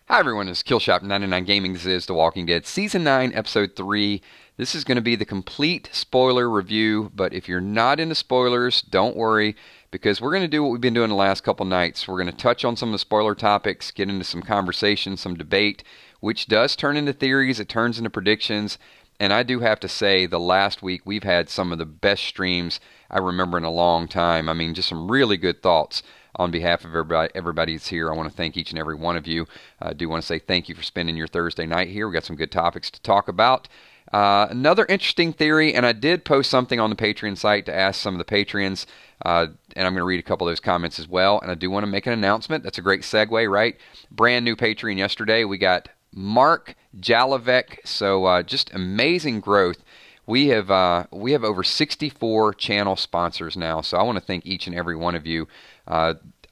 Hi everyone, it's Killshot99 Gaming. This is The Walking Dead Season 9, Episode 3. This is going to be the complete spoiler review, but if you're not into spoilers, don't worry, because we're going to do what we've been doing the last couple nights. We're going to touch on some of the spoiler topics, get into some conversation, some debate, which does turn into theories, it turns into predictions, and I do have to say, the last week we've had some of the best streams I remember in a long time. I mean, just some really good thoughts. On behalf of everybody that's here, I want to thank each and every one of you. I do want to say thank you for spending your Thursday night here. We've got some good topics to talk about. Another interesting theory, and I did post something on the Patreon site to ask some of the Patreons, and I'm going to read a couple of those comments as well. And I do want to make an announcement. That's a great segue, right? Brand new Patreon yesterday. We got Mark Jalovec, so just amazing growth. We have over 64 channel sponsors now, so I want to thank each and every one of you.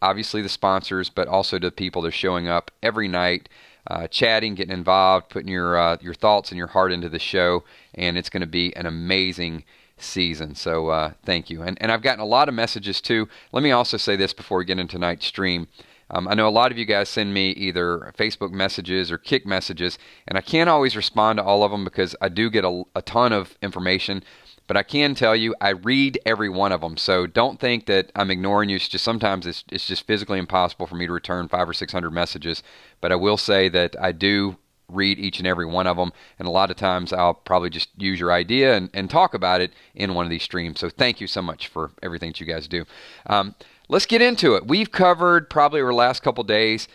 Obviously the sponsors, but also to the people that are showing up every night, chatting, getting involved, putting your thoughts and your heart into the show, and it's going to be an amazing season. So thank you. And I've gotten a lot of messages too. Let me also say this before we get into tonight's stream. I know a lot of you guys send me either Facebook messages or Kick messages, and I can't always respond to all of them because I do get a ton of information. But I can tell you, I read every one of them. So don't think that I'm ignoring you. It's just sometimes it's just physically impossible for me to return 500 or 600 messages. But I will say that I do read each and every one of them. And a lot of times I'll probably just use your idea and talk about it in one of these streams. So thank you so much for everything that you guys do. Let's get into it. We've covered probably over the last couple days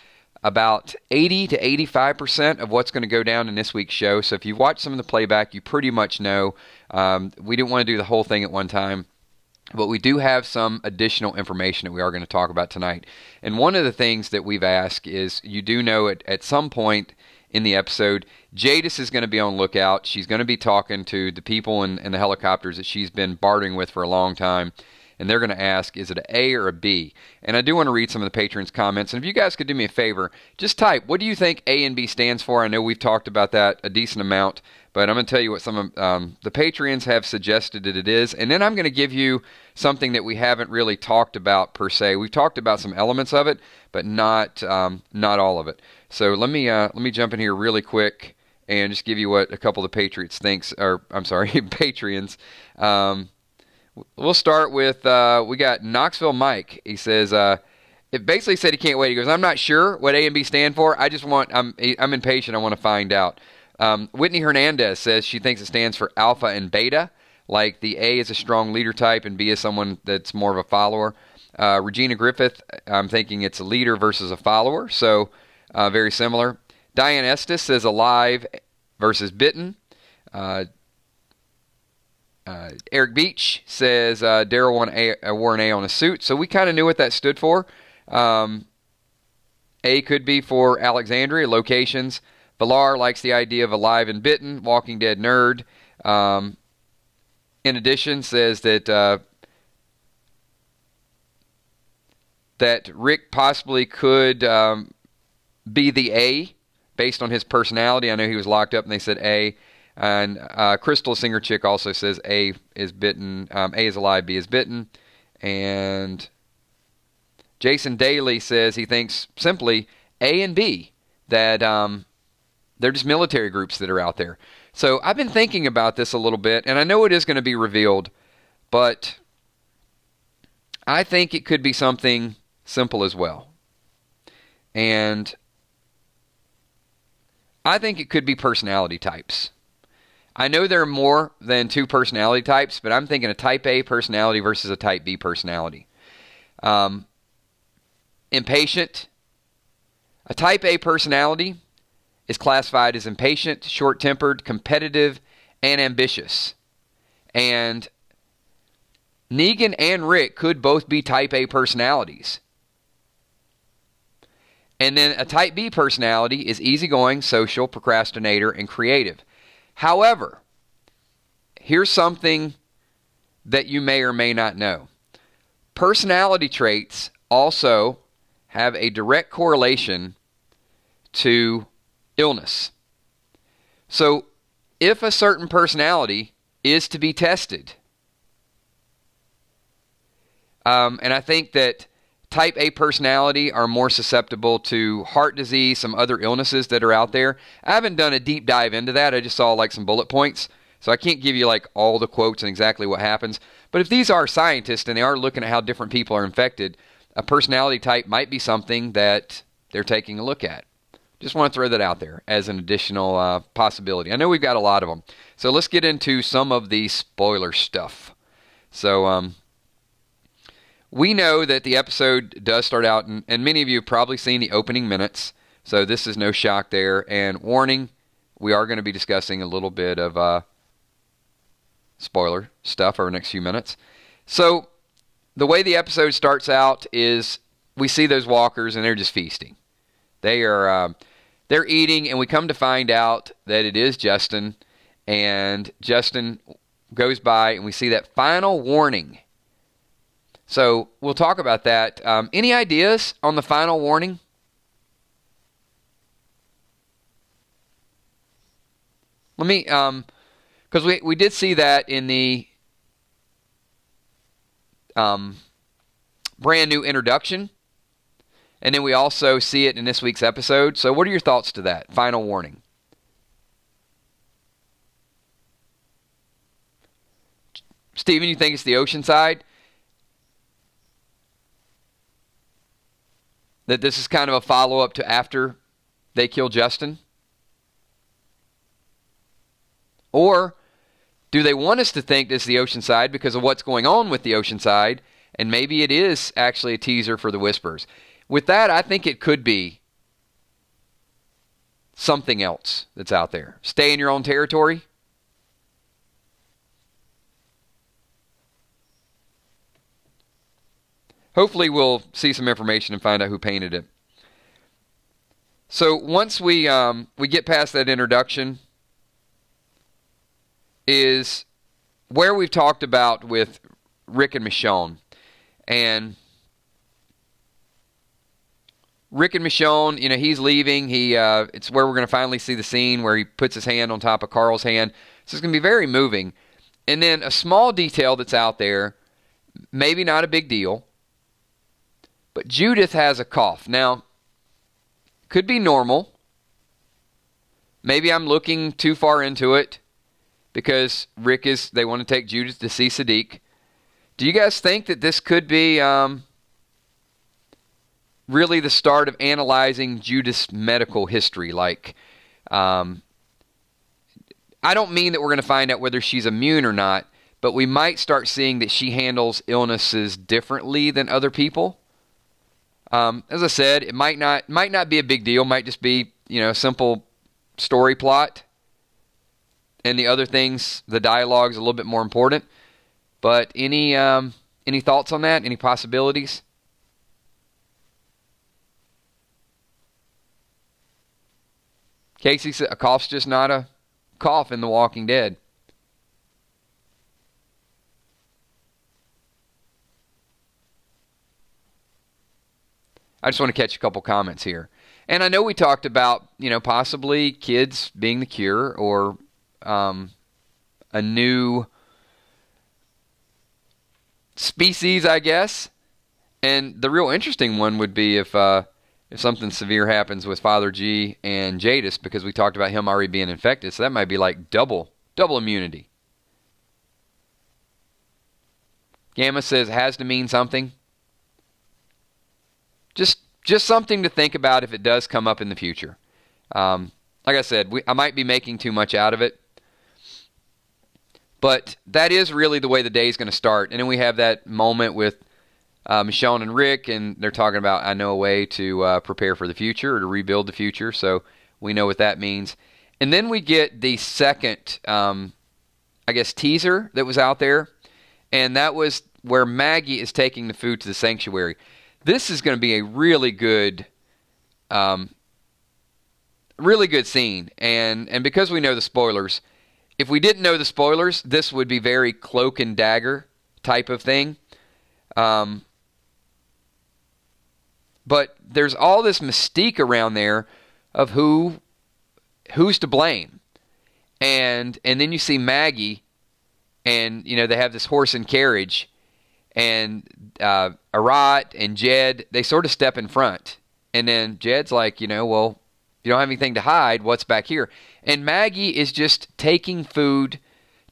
about 80 to 85% of what's going to go down in this week's show. So if you've watched some of the playback, you pretty much know. We didn't want to do the whole thing at one time, but we do have some additional information that we are going to talk about tonight. And one of the things that we've asked is, you do know at some point in the episode, Jadis is going to be on lookout. She's going to be talking to the people in the helicopters that she's been bartering with for a long time. And they're going to ask, is it an A or a B? And I do want to read some of the patrons' comments. And if you guys could do me a favor, just type, what do you think A and B stands for? I know we've talked about that a decent amount, but I'm going to tell you what some of the Patreons have suggested that it is. And then I'm going to give you something that we haven't really talked about per se. We've talked about some elements of it, but not all of it. So let me jump in here really quick and just give you what a couple of the Patriots thinks, or I'm sorry, Patreons. We'll start with, we got Knoxville Mike. He says, it basically said he can't wait. He goes, I'm not sure what A and B stand for. I'm impatient. I want to find out. Whitney Hernandez says she thinks it stands for alpha and beta. Like the A is a strong leader type and B is someone that's more of a follower. Regina Griffith, I'm thinking it's a leader versus a follower. So very similar. Diane Estes says alive versus bitten. Eric Beach says Daryl wore an A on a suit, so we kind of knew what that stood for. A could be for Alexandria, locations. Villar likes the idea of alive and bitten, Walking Dead nerd. In addition, says that that Rick possibly could be the A based on his personality. I know he was locked up and they said A. And Crystal Singer Chick also says A is bitten, A is alive, B is bitten. And Jason Daly says he thinks simply A and B, that they're just military groups that are out there. So I've been thinking about this a little bit, and I know it is going to be revealed, but I think it could be something simple as well. And I think it could be personality types. I know there are more than two personality types, but I'm thinking a type A personality versus a type B personality. Impatient. A type A personality is classified as impatient, short-tempered, competitive, and ambitious. And Negan and Rick could both be type A personalities. And then a type B personality is easygoing, social, procrastinator, and creative. However, here's something that you may or may not know. Personality traits also have a direct correlation to illness. So if a certain personality is to be tested, and I think that type A personality are more susceptible to heart disease, some other illnesses that are out there. I haven't done a deep dive into that. I just saw like some bullet points. So I can't give you like all the quotes and exactly what happens. But if these are scientists and they are looking at how different people are infected, a personality type might be something that they're taking a look at. Just want to throw that out there as an additional possibility. I know we've got a lot of them. So let's get into some of the spoiler stuff. So we know that the episode does start out, and many of you have probably seen the opening minutes. So this is no shock there. And warning, we are going to be discussing a little bit of spoiler stuff over the next few minutes. So the way the episode starts out is we see those walkers and they're just feasting. They're eating, and we come to find out that it is Justin, and Justin goes by, and we see that final warning. So we'll talk about that. Any ideas on the final warning? Let me, because we did see that in the brand new introduction. And then we also see it in this week's episode. So what are your thoughts to that? Final warning. Steven, you think it's the ocean side? That this is kind of a follow-up to after they kill Justin? Or do they want us to think this is the ocean side because of what's going on with the ocean side? And maybe it is actually a teaser for the Whispers. With that, I think it could be something else that's out there. Stay in your own territory. Hopefully we'll see some information and find out who painted it. So once we get past that introduction is where we've talked about with Rick and Michonne. And Rick and Michonne, he's leaving. It's where we're going to finally see the scene where he puts his hand on top of Carl's hand. So it's going to be very moving. And then a small detail that's out there, maybe not a big deal, but Judith has a cough. Now, could be normal. Maybe I'm looking too far into it because they want to take Judith to see Sadiq. Do you guys think that this could be really the start of analyzing Judith's medical history? Like, I don't mean that we're going to find out whether she's immune or not, but we might start seeing that she handles illnesses differently than other people. As I said, it might not be a big deal. Might just be a simple story plot, and the other things, the dialogue is a little bit more important. But any thoughts on that? Any possibilities? Casey said a cough's just not a cough in The Walking Dead. I just want to catch a couple comments here. And I know we talked about, possibly kids being the cure or a new species, I guess. And the real interesting one would be if something severe happens with Father G and Jadis, because we talked about him already being infected, so that might be like double immunity. Gamma says it has to mean something. Just something to think about if it does come up in the future. Like I said, I might be making too much out of it. But that is really the way the day is going to start. And then we have that moment with Michonne and Rick, and they're talking about, I know a way to prepare for the future or to rebuild the future. So we know what that means. And then we get the second, teaser that was out there. And that was where Maggie is taking the food to the sanctuary. This is going to be a really good scene. And because we know the spoilers, if we didn't know the spoilers, this would be very cloak and dagger type of thing. But there's all this mystique around there of who's to blame. And then you see Maggie, and they have this horse and carriage, And Arat and Jed, they sort of step in front. And then Jed's like, well, if you don't have anything to hide, what's back here? And Maggie is just taking food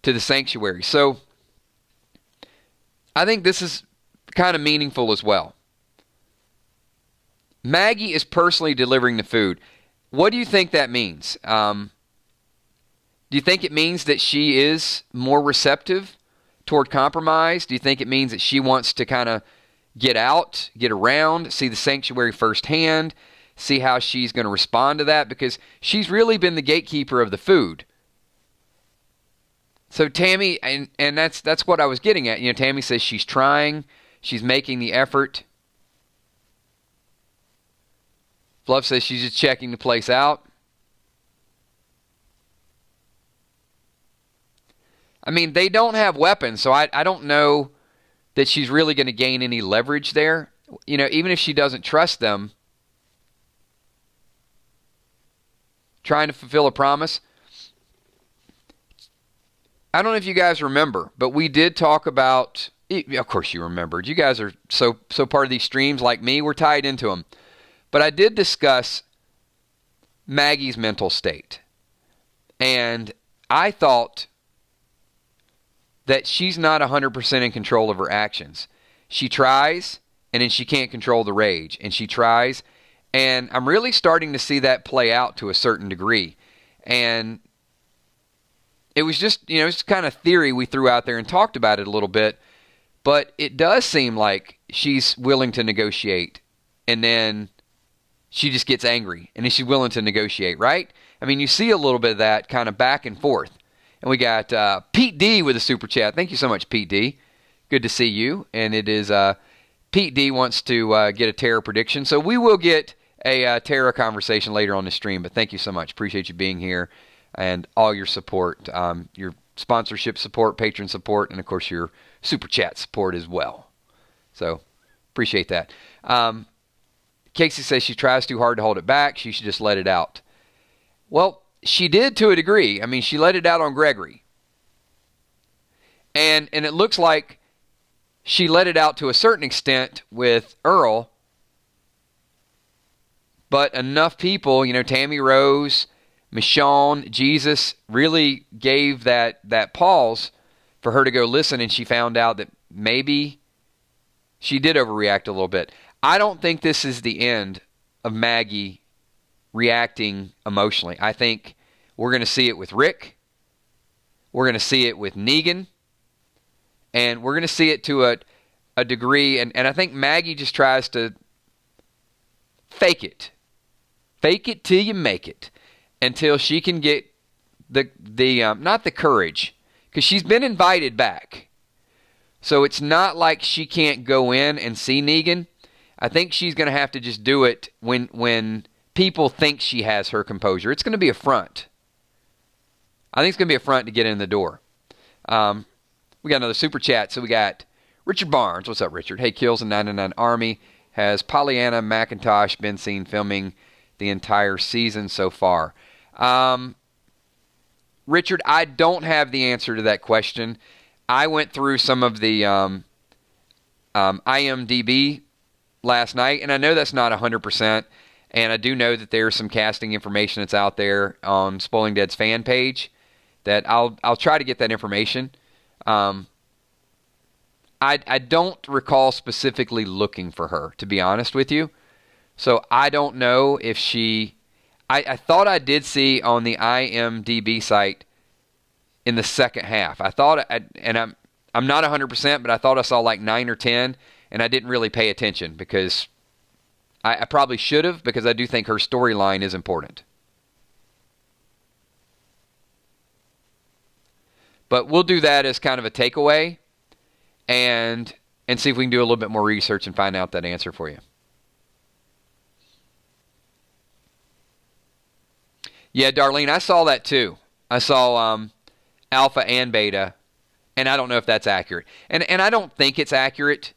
to the sanctuary. So I think this is kind of meaningful as well. Maggie is personally delivering the food. What do you think that means? Do you think it means that she is more receptive toward compromise? Do you think it means that she wants to kind of get out, get around, see the sanctuary firsthand, see how she's going to respond to that? Because she's really been the gatekeeper of the food. So Tammy, and that's what I was getting at. Tammy says she's trying, she's making the effort. Fluff says she's just checking the place out. I mean, they don't have weapons, so I don't know that she's really going to gain any leverage there. Even if she doesn't trust them, trying to fulfill a promise. I don't know if you guys remember, but we did talk about, of course you remembered. You guys are so part of these streams like me. We're tied into them. But I did discuss Maggie's mental state. And I thought that she's not 100% in control of her actions. She tries, and then she can't control the rage. And she tries, and I'm really starting to see that play out to a certain degree. And it was just, it's kind of theory we threw out there and talked about it a little bit. But it does seem like she's willing to negotiate, and then she just gets angry, and then she's willing to negotiate, right? I mean, you see a little bit of that kind of back and forth. And we got Pete D with a super chat. Thank you so much, Pete D. Good to see you. And it is Pete D wants to get a terror prediction. So we will get a terror conversation later on the stream. But thank you so much. Appreciate you being here and all your support, your sponsorship support, patron support, and, of course, your super chat support as well. So appreciate that. Casey says she tries too hard to hold it back. She should just let it out. Well, she did to a degree. I mean, she let it out on Gregory. And it looks like she let it out to a certain extent with Earl. But enough people, Tammy Rose, Michonne, Jesus, really gave that pause for her to go listen, and she found out that maybe she did overreact a little bit. I don't think this is the end of Maggie reacting emotionally. I think we're going to see it with Rick. We're going to see it with Negan. And we're going to see it to a degree. And I think Maggie just tries to fake it. Fake it till you make it. Until she can get the not the courage. Because she's been invited back. So it's not like she can't go in and see Negan. I think she's going to have to just do it when people think she has her composure. It's going to be a front. I think it's going to be a front to get in the door. We got another super chat. So we got Richard Barnes. What's up, Richard? Hey, Kills in 99 Army. Has Pollyanna McIntosh been seen filming the entire season so far? Richard, I don't have the answer to that question. I went through some of the IMDb last night, and I know that's not 100%, and I do know that there's some casting information that's out there on Spoiling Dead's fan page that I'll try to get that information. I don't recall specifically looking for her, to be honest with you. So I don't know if she... I thought I did see on the IMDb site in the second half. I thought, and I'm not 100%, but I thought I saw like 9 or 10, and I didn't really pay attention because I probably should have, because I do think her storyline is important. But we'll do that as kind of a takeaway and see if we can do a little bit more research and find out that answer for you. Yeah, Darlene, I saw that too. I saw Alpha and Beta, and I don't know if that's accurate. And I don't think it's accurate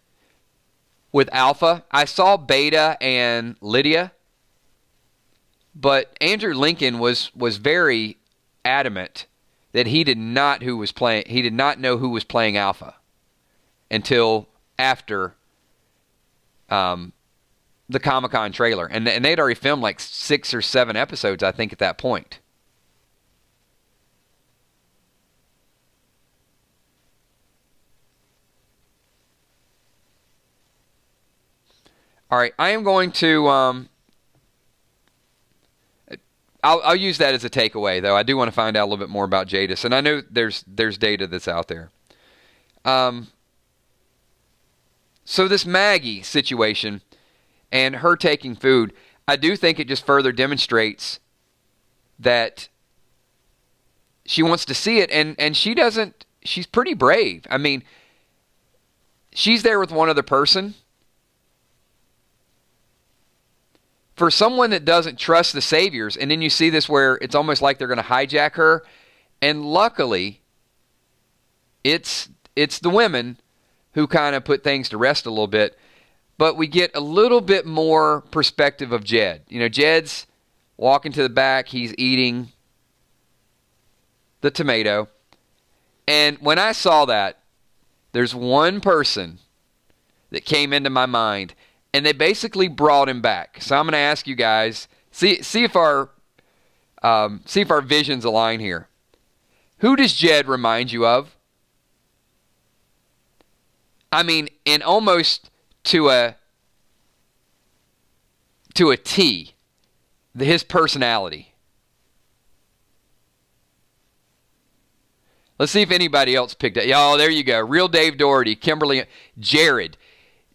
with Alpha. I saw Beta and Lydia, but Andrew Lincoln was very adamant that he did not know who was playing Alpha until after the Comic-Con trailer. And they'd already filmed like 6 or 7 episodes, I think, at that point. All right, I am going to... I'll use that as a takeaway, though. I do want to find out a little bit more about Jadis, and I know there's data that's out there. So this Maggie situation and her taking food, I do think it just further demonstrates that she wants to see it, and she doesn't. She's pretty brave. I mean, she's there with one other person. For someone that doesn't trust the saviors, and then you see this where it's almost like they're going to hijack her, and luckily, it's the women who kind of put things to rest a little bit, but we get a little bit more perspective of Jed. You know, Jed's walking to the back, he's eating the tomato, and when I saw that, there's one person that came into my mind, and they basically brought him back. So I'm going to ask you guys, see if our visions align here. Who does Jed remind you of? I mean, in almost to a T, his personality. Let's see if anybody else picked it. Oh, there you go. Real Dave Doherty, Kimberly, Jared.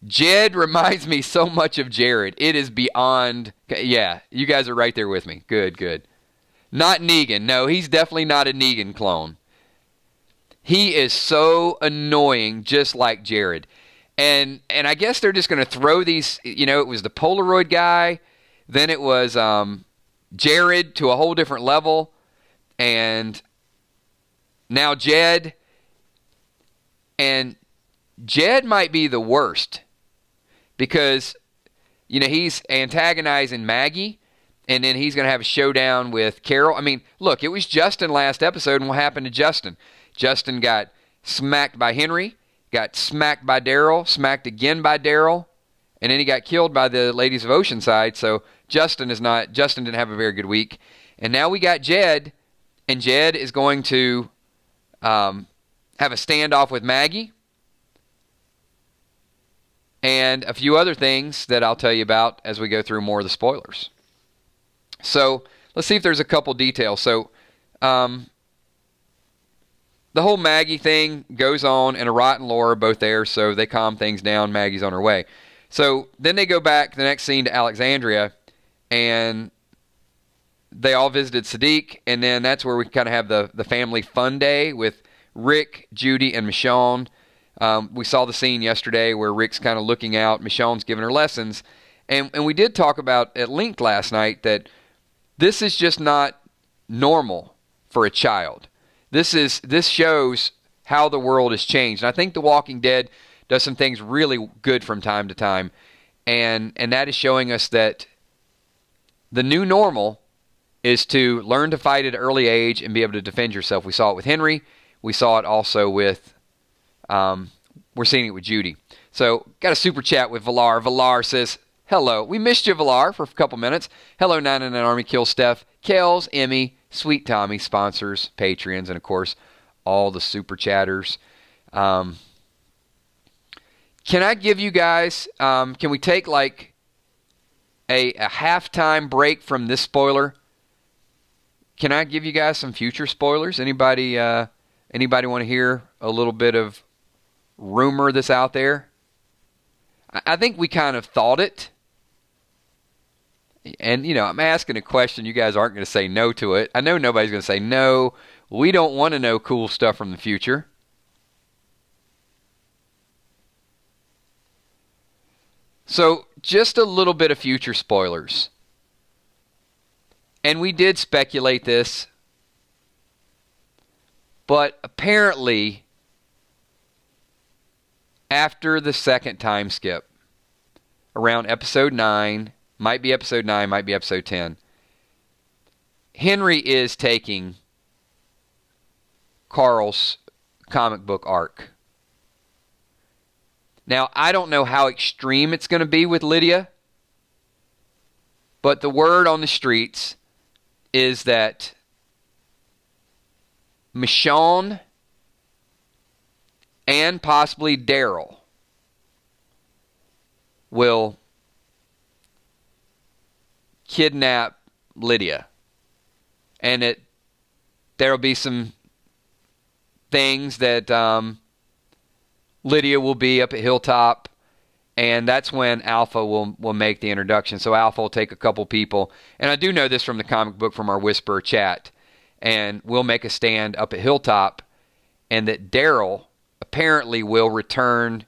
Jed reminds me so much of Jared. It is beyond... Yeah, you guys are right there with me. Good, good. Not Negan. No, he's definitely not a Negan clone. He is so annoying, just like Jared. And I guess they're just going to throw these... You know, it was the Polaroid guy. Then it was Jared to a whole different level. And now Jed. And Jed might be the worst. Because, you know, he's antagonizing Maggie, and then he's going to have a showdown with Carol. I mean, look, it was Justin last episode, and what happened to Justin? Justin got smacked by Henry, got smacked by Daryl, smacked again by Daryl, and then he got killed by the ladies of Oceanside. So Justin didn't have a very good week. And now we got Jed, and Jed is going to have a standoff with Maggie. And a few other things that I'll tell you about as we go through more of the spoilers. So let's see if there's a couple details. So the whole Maggie thing goes on, and Arat and Laura are both there, so they calm things down. Maggie's on her way. So then they go back, the next scene, to Alexandria, and they all visited Sadiq, and then that's where we kind of have the family fun day with Rick, Judy, and Michonne. We saw the scene yesterday where Rick's kind of looking out, Michonne's giving her lessons, and we did talk about at length last night that this is just not normal for a child. This shows how the world has changed, and I think The Walking Dead does some things really good from time to time, and that is showing us that the new normal is to learn to fight at an early age and be able to defend yourself. We saw it with Henry. We saw it also with... we're seeing it with Judy. So, got a super chat with Valar. Valar says, hello. We missed you, Valar, for a couple minutes. Hello, 99 Army, Kill Steph, Kels, Emmy, Sweet Tommy, sponsors, Patreons, and, of course, all the super chatters. Can I give you guys, can we take, like, a halftime break from this spoiler? Can I give you guys some future spoilers? Anybody want to hear a little bit of rumor that's out there? I think we kind of thought it. And, you know, I'm asking a question. You guys aren't going to say no to it. I know nobody's going to say no. We don't want to know cool stuff from the future. So, just a little bit of future spoilers. And we did speculate this. But apparently, after the second time skip, around episode 9, might be episode 9, might be episode 10, Henry is taking Carl's comic book arc. Now, I don't know how extreme it's going to be with Lydia, but the word on the streets is that Michonne and possibly Daryl will kidnap Lydia. And there'll be some things that Lydia will be up at Hilltop, and that's when Alpha will make the introduction. So Alpha will take a couple people, and I do know this from the comic book from our Whisperer chat, and we'll make a stand up at Hilltop, and that Daryl apparently will return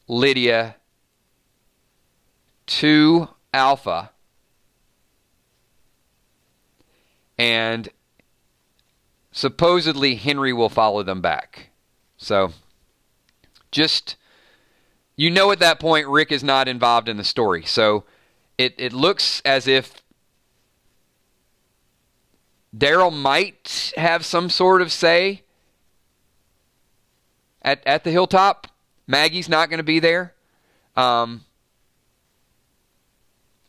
Lydia to Alpha, and supposedly Henry will follow them back. So just, you know, at that point Rick is not involved in the story. So it looks as if Daryl might have some sort of say at the Hilltop. Maggie's not going to be there.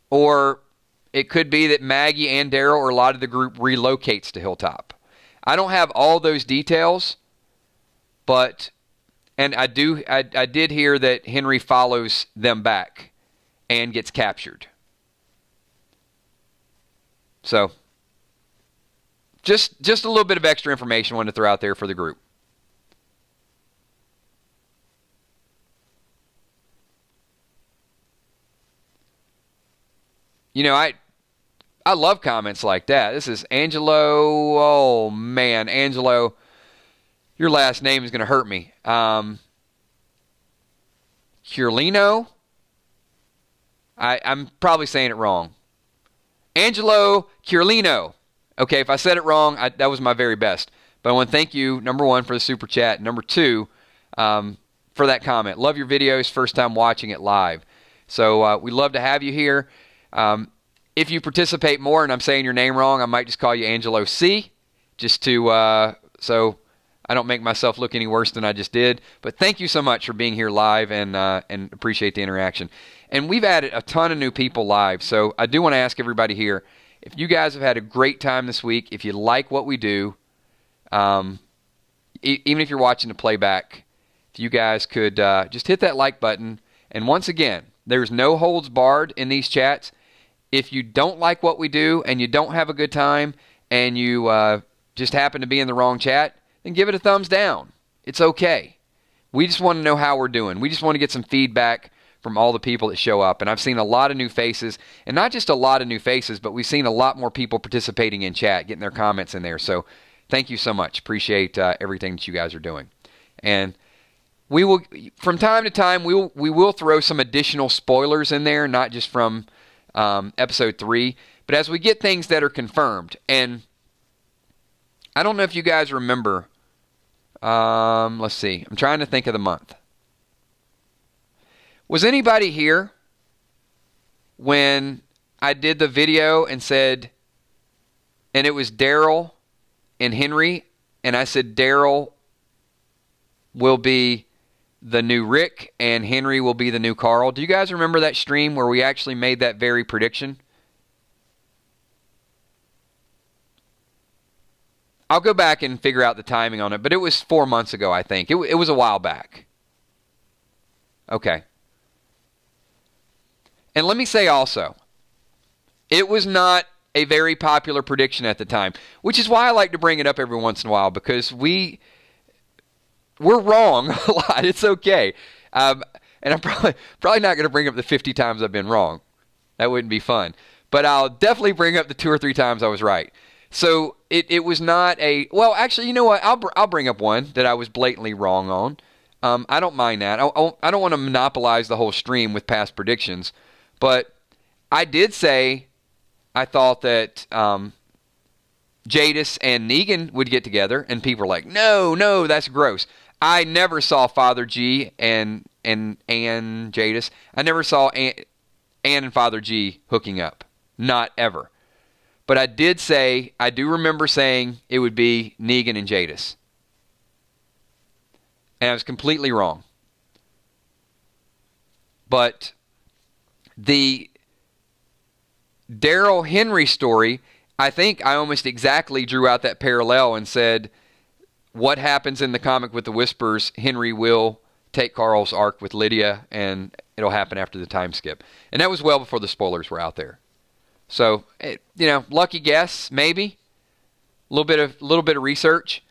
Or it could be that Maggie and Daryl or a lot of the group relocates to Hilltop. I don't have all those details, but, and I did hear that Henry follows them back and gets captured. So, just a little bit of extra information I wanted to throw out there for the group. You know, I love comments like that. This is Angelo. Oh, man. Angelo, your last name is going to hurt me. Curlino? I'm probably saying it wrong. Angelo Curlino. Okay, if I said it wrong, that was my very best. But I want to thank you, number one, for the super chat. Number two, for that comment. Love your videos. First time watching it live. So we love to have you here. If you participate more and I'm saying your name wrong, I might just call you Angelo C. Just to, so I don't make myself look any worse than I just did. But thank you so much for being here live and appreciate the interaction. And we've added a ton of new people live. So I do want to ask everybody here, if you guys have had a great time this week, if you like what we do, even if you're watching the playback, if you guys could just hit that like button. And once again, there's no holds barred in these chats. If you don't like what we do and you don't have a good time and you just happen to be in the wrong chat, then give it a thumbs down. It's okay. We just want to know how we're doing. We just want to get some feedback from all the people that show up. And I've seen a lot of new faces, and not just a lot of new faces, but we've seen a lot more people participating in chat, getting their comments in there. So thank you so much. Appreciate everything that you guys are doing. And we will, from time to time, we will throw some additional spoilers in there, not just from episode 3, but as we get things that are confirmed. And I don't know if you guys remember, let's see, I'm trying to think of the month. Was anybody here when I did the video and said, and it was Daryl and Henry, and I said Daryl will be the new Rick and Henry will be the new Carl? Do you guys remember that stream where we actually made that very prediction? I'll go back and figure out the timing on it, but it was 4 months ago, I think. It was a while back. Okay. And let me say also, it was not a very popular prediction at the time, which is why I like to bring it up every once in a while, because we're wrong a lot. It's okay. And I'm probably not going to bring up the 50 times I've been wrong. That wouldn't be fun. But I'll definitely bring up the 2 or 3 times I was right. So it was not a... Well, actually, you know what? I'll bring up one that I was blatantly wrong on. I don't mind that. I don't want to monopolize the whole stream with past predictions. But I did say I thought that Jadis and Negan would get together. And people were like, no, that's gross. I never saw Father G and Jadis. I never saw Ann and Father G hooking up. Not ever. But I did say, I do remember saying it would be Negan and Jadis. And I was completely wrong. But the Daryl Henry story, I think I almost exactly drew out that parallel and said, what happens in the comic with the Whispers, Henry will take Carl's arc with Lydia, and it'll happen after the time skip. And that was well before the spoilers were out there. So, lucky guess, maybe. A little bit of research.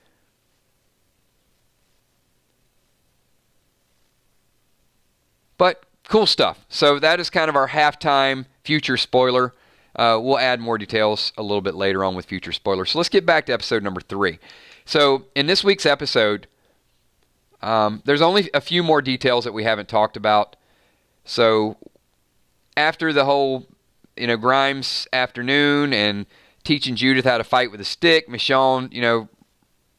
But cool stuff. So that is kind of our halftime future spoiler. We'll add more details a little bit later on with future spoilers. So let's get back to episode number 3. So in this week's episode, there's only a few more details that we haven't talked about. So after the whole, Grimes afternoon and teaching Judith how to fight with a stick, Michonne,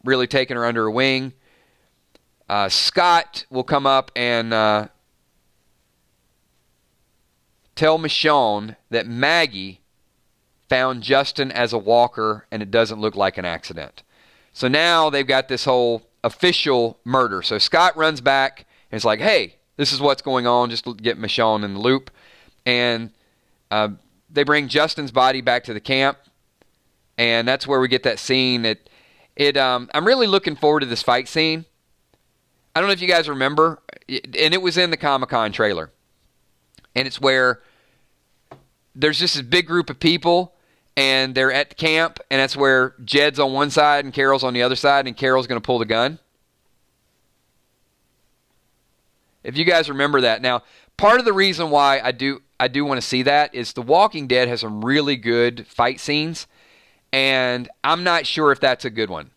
really taking her under her wing, Scott will come up and tell Michonne that Maggie found Justin as a walker and it doesn't look like an accident. So now they've got this whole official murder. So Scott runs back and is like, hey, this is what's going on, just to get Michonne in the loop. And they bring Justin's body back to the camp, and that's where we get that scene. I'm really looking forward to this fight scene. I don't know if you guys remember, and it was in the Comic-Con trailer. And it's where there's just this big group of people, and they're at the camp, and that's where Jed's on one side and Carol's on the other side, and Carol's going to pull the gun. If you guys remember that. Now, part of the reason why I do want to see that is The Walking Dead has some really good fight scenes, and I'm not sure if that's a good one.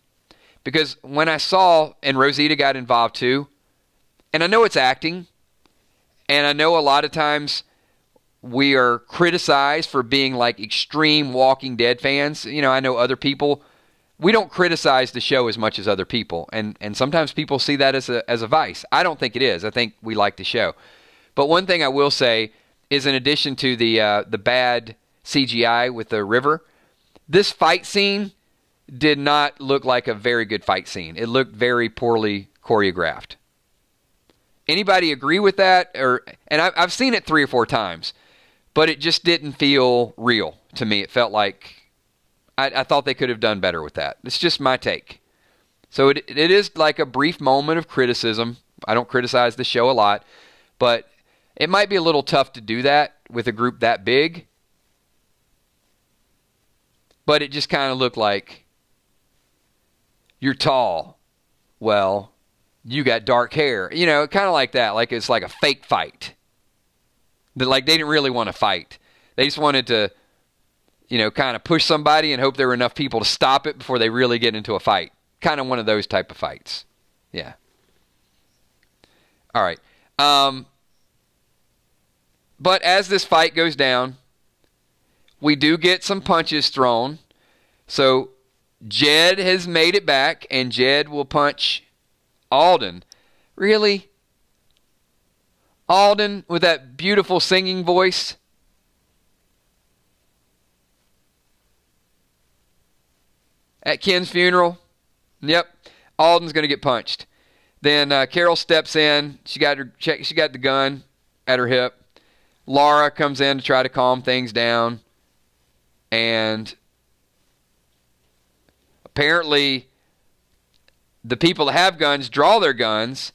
Because when I saw, and Rosita got involved too, and I know it's acting, and I know a lot of times we are criticized for being like extreme Walking Dead fans. I know other people, we don't criticize the show as much as other people, and sometimes people see that as a vice. I don't think it is. I think we like the show. But one thing I will say is, in addition to the bad CGI with the river, this fight scene did not look like a very good fight scene. It looked very poorly choreographed. Anybody agree with that? And I've seen it 3 or 4 times, but it just didn't feel real to me. It felt like I thought they could have done better with that. It's just my take. So it is like a brief moment of criticism. I don't criticize the show a lot, but it might be a little tough to do that with a group that big. But it just kind of looked like, you're tall. Well, you got dark hair. Kind of like that. Like it's like a fake fight. Like they didn't really want to fight. They just wanted to, kind of push somebody and hope there were enough people to stop it before they really get into a fight. Kind of one of those type of fights. Yeah. All right. But as this fight goes down, we do get some punches thrown. So Jed has made it back, and Jed will punch Alden. Really? Alden with that beautiful singing voice? At Ken's funeral? Yep. Alden's going to get punched. Then Carol steps in. She got the gun at her hip. Laura comes in to try to calm things down. And apparently the people that have guns draw their guns,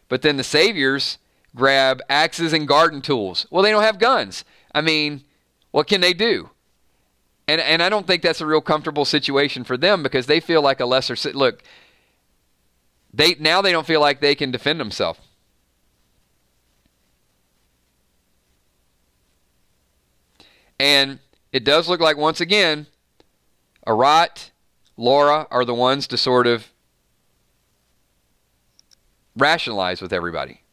but then the saviors grab axes and garden tools. Well, they don't have guns. I mean, what can they do? And I don't think that's a real comfortable situation for them, because they feel like a lesser... Look, they don't feel like they can defend themselves. And it does look like, once again, Arat, Laura are the ones to sort of rationalize with everybody.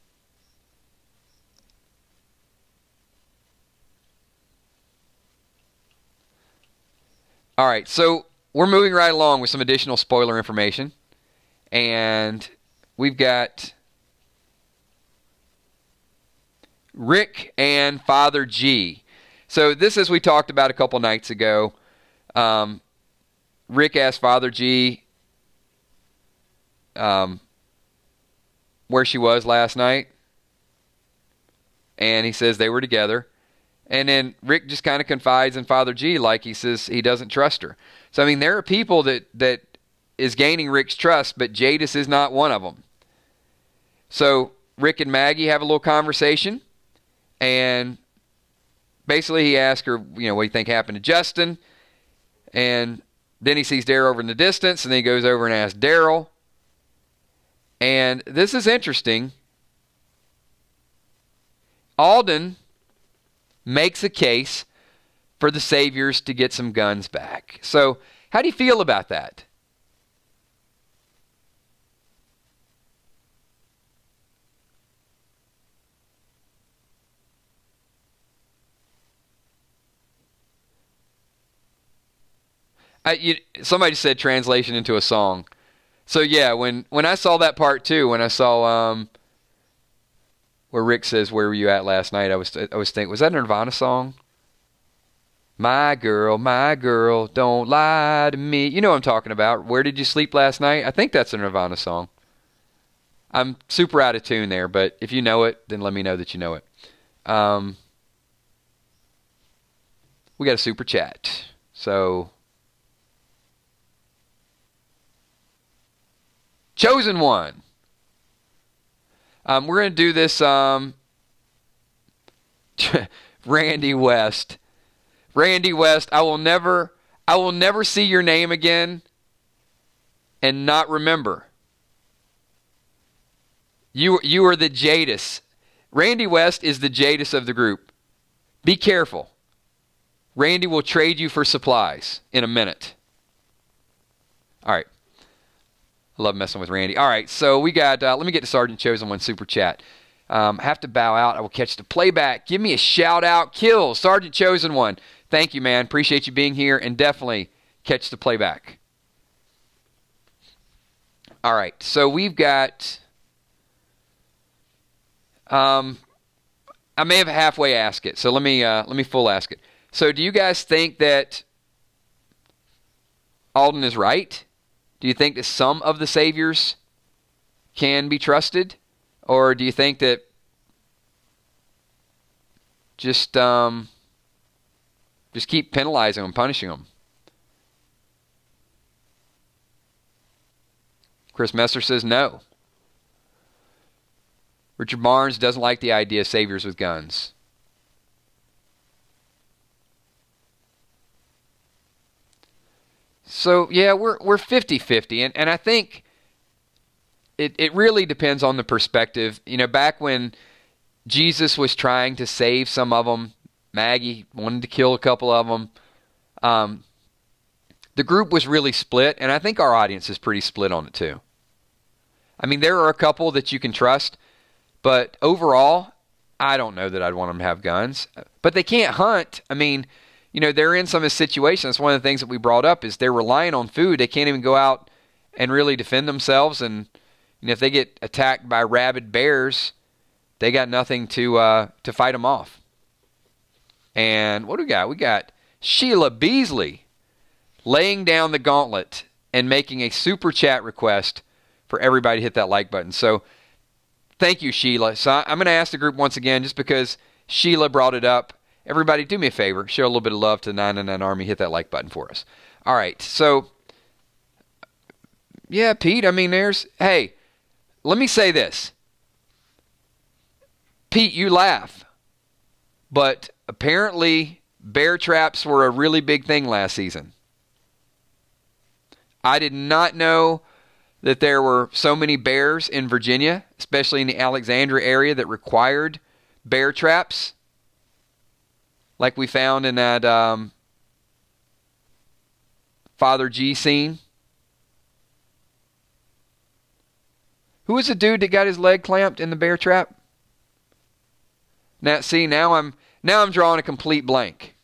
All right, so we're moving right along with some additional spoiler information. And we've got Rick and Father G. So this, as we talked about a couple nights ago, Rick asked Father G where she was last night. and he says they were together. And then Rick just kind of confides in Father G, like he says he doesn't trust her. So, I mean, there are people that is gaining Rick's trust, but Jadis is not one of them. So Rick and Maggie have a little conversation, and basically he asks her, what do you think happened to Justin? And then he sees Daryl over in the distance, and then he goes over and asks Daryl. And this is interesting. Alden makes a case for the Saviors to get some guns back. So how do you feel about that? Somebody said translation into a song. So yeah, when I saw that part too, when I saw where Rick says, "Where were you at last night?" I was thinking, was that a Nirvana song? My girl, don't lie to me. You know what I'm talking about. Where did you sleep last night? I think that's a Nirvana song. I'm super out of tune there, but if you know it, then let me know that you know it. We got a super chat. So, Chosen One. We're going to do this, Randy West. Randy West, I will never see your name again and not remember. You are the Jadis. Randy West is the Jadis of the group. Be careful. Randy will trade you for supplies in a minute. All right. I love messing with Randy. All right, so we got, let me get to Sergeant Chosen One super chat. Have to bow out. I will catch the playback. Give me a shout out. Kill Sergeant Chosen One. Thank you, man. Appreciate you being here, and definitely catch the playback. All right, so we've got, I may have halfway asked it, so let me full ask it. So do you guys think that Alden is right? Do you think that some of the Saviors can be trusted? Or do you think that just keep penalizing them, punishing them? Chris Messer says no. Richard Barnes doesn't like the idea of Saviors with guns. So, yeah, we're 50-50, and I think it really depends on the perspective. Back when Jesus was trying to save some of them, Maggie wanted to kill a couple of them, the group was really split, and I think our audience is pretty split on it too. I mean, there are a couple that you can trust, but overall, I don't know that I'd want them to have guns. But they can't hunt. I mean, they're in some of the situations. One of the things that we brought up is they're relying on food. They can't even go out and really defend themselves. And if they get attacked by rabid bears, they got nothing to fight them off. And what do we got? We got Sheila Beasley laying down the gauntlet and making a super chat request for everybody to hit that like button. So thank you, Sheila. So I'm going to ask the group once again, just because Sheila brought it up. Everybody, do me a favor. Show a little bit of love to the 999 Army. Hit that like button for us. All right. So, yeah, Pete, I mean, hey, let me say this. Pete, you laugh. But apparently, bear traps were a really big thing last season. I did not know that there were so many bears in Virginia, especially in the Alexandria area, that required bear traps, like we found in that Father G scene. Who was the dude that got his leg clamped in the bear trap? Now, see, now I'm drawing a complete blank.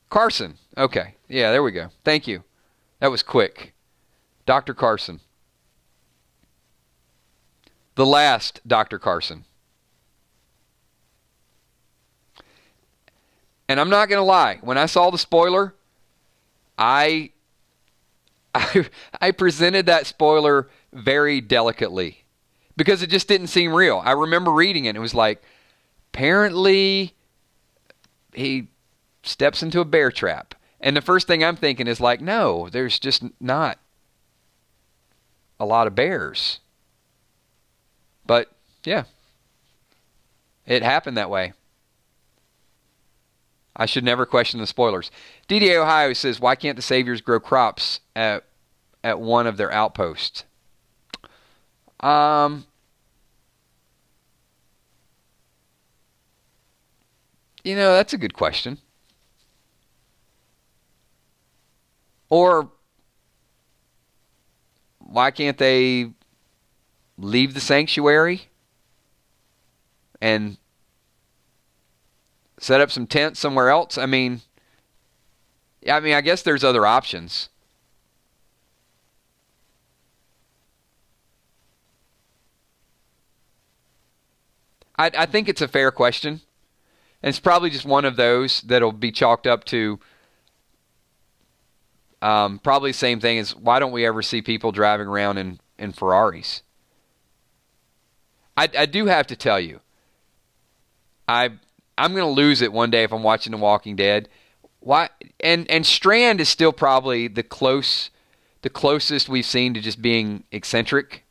Carson. Okay. Yeah, there we go. Thank you. That was quick. Dr. Carson. The last Dr. Carson. And I'm not going to lie. When I saw the spoiler, I I presented that spoiler very delicately because it just didn't seem real. I remember reading it, and it was like, apparently he steps into a bear trap. And the first thing I'm thinking is like, no, there's just not a lot of bears. But, yeah, it happened that way. I should never question the spoilers. DDA Ohio says, why can't the Saviors grow crops at one of their outposts? You know, that's a good question. Or why can't they leave the sanctuary and set up some tents somewhere else? I mean, I guess there's other options. I think it's a fair question. And it's probably just one of those that'll be chalked up to probably the same thing as, why don't we ever see people driving around in Ferraris? I do have to tell you, I'm going to lose it one day if I'm watching The Walking Dead. Why? And Strand is still probably the closest we've seen to just being eccentric.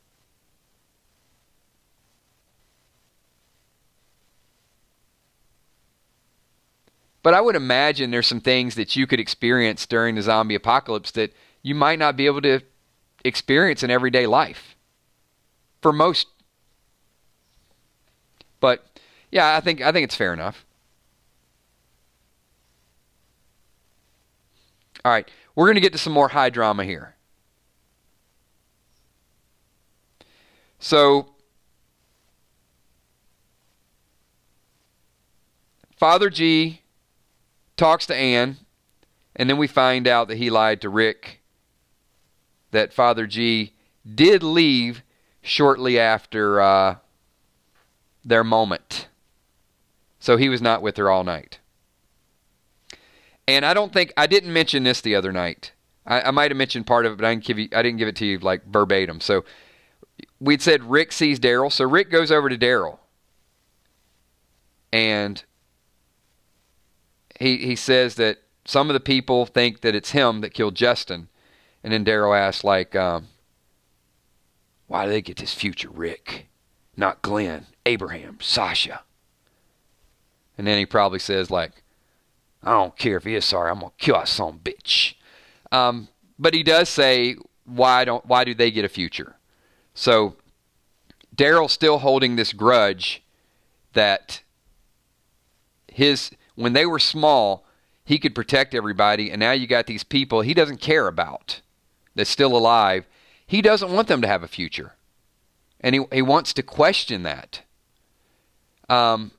But I would imagine there's some things that you could experience during the zombie apocalypse that you might not be able to experience in everyday life. For most. But yeah, I think it's fair enough. All right, we're going to get to some more high drama here. So Father G talks to Anne, and then we find out that he lied to Rick, that Father G did leave shortly after their moment. So he was not with her all night. And I didn't mention this the other night. I might have mentioned part of it, but I didn't give it to you like verbatim. So we'd said Rick sees Daryl. So Rick goes over to Daryl, and he says that some of the people think that it's him that killed Justin. And then Daryl asks, like, why do they get this future Rick? Not Glenn, Abraham, Sasha. And then he probably says, like, I don't care if he is sorry, I'm going to kill that son of a bitch. But he does say, why do they get a future? So Daryl's still holding this grudge that when they were small, he could protect everybody, and now you got these people he doesn't care about that's still alive. He doesn't want them to have a future. And he wants to question that. And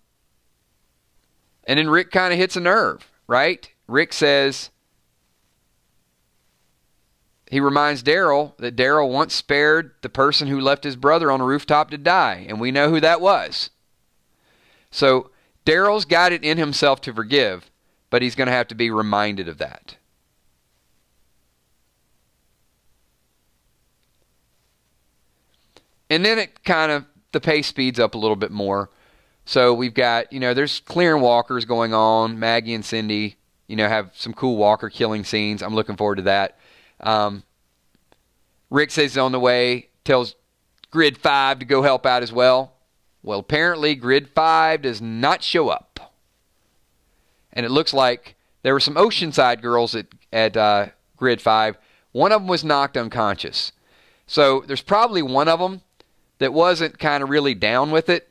then Rick kind of hits a nerve, right? Rick says, he reminds Daryl that Daryl once spared the person who left his brother on a rooftop to die, and we know who that was. So Daryl's got it in himself to forgive, but he's going to have to be reminded of that. And then the pace speeds up a little bit more. So we've got, there's clearing walkers going on. Maggie and Cindy, have some cool walker killing scenes. I'm looking forward to that. Rick says he's on the way, tells Grid 5 to go help out as well. Well, apparently Grid 5 does not show up. And it looks like there were some Oceanside girls at Grid 5. One of them was knocked unconscious. So there's probably one of them that wasn't kind of really down with it.